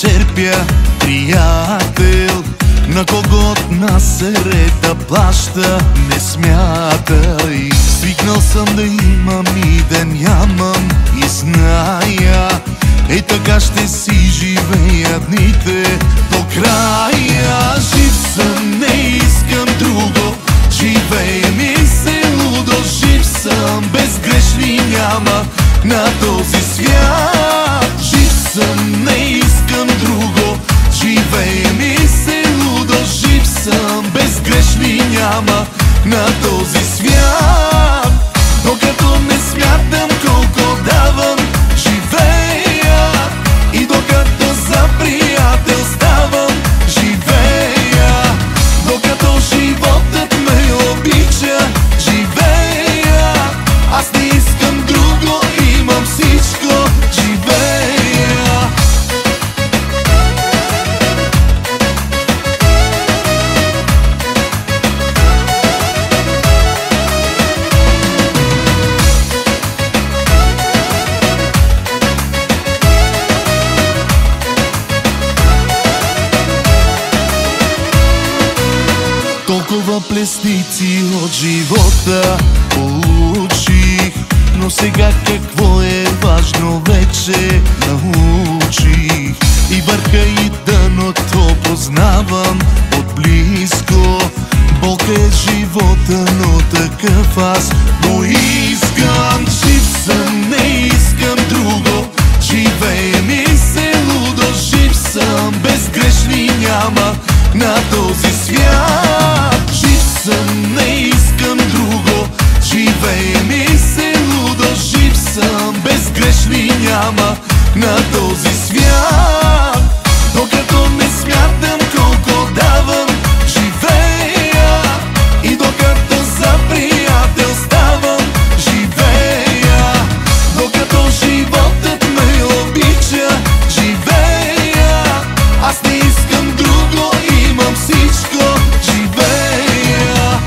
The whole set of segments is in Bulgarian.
черпя приятел, на кого от нас е ред да плаща, не смятай. Свикнал съм да имам и да нямам и зная, и така ще си живея дните до края. Жив съм, не искам друго, живея ми се лудо. Жив съм, безгрешни няма на този свят. Жив съм, не искам друго, живея ми се лудо. Жив съм, безгрешни няма на този свят. Докато не смятам колко давам, живея, и докато за приятел ставам, живея, докато животът ме обича, живея. Аз не искам друго, имам всичко, живея. Толкова плесници от живота получих, но сега какво е важно вече научих. И върха и дъното познавам отблизко. Бог е живота, но такъв аз го искам. Жив съм, не искам друго, живея ми се лудо. Жив съм, безгрешни няма на този свят. Жив съм, не искам друго, живея ми се лудо. Жив съм, безгрешни няма на този свят. Докато не смятам колко давам, живея, и докато за приятел ставам, живея, докато животът ме обича, живея. Аз не искам друго, имам всичко, живея.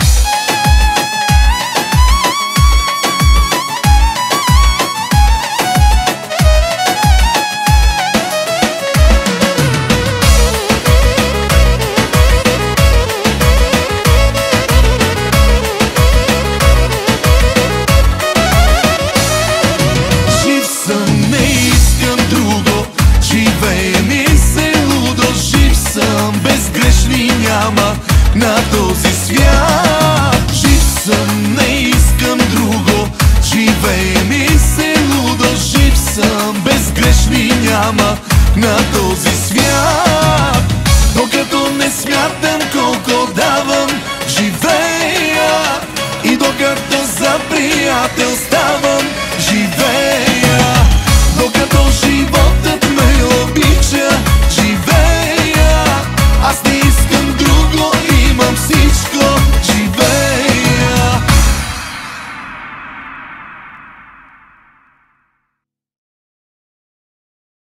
Жив съм, не искам друго, живея ми се лудо. Жив съм, безгрешни няма на този свят.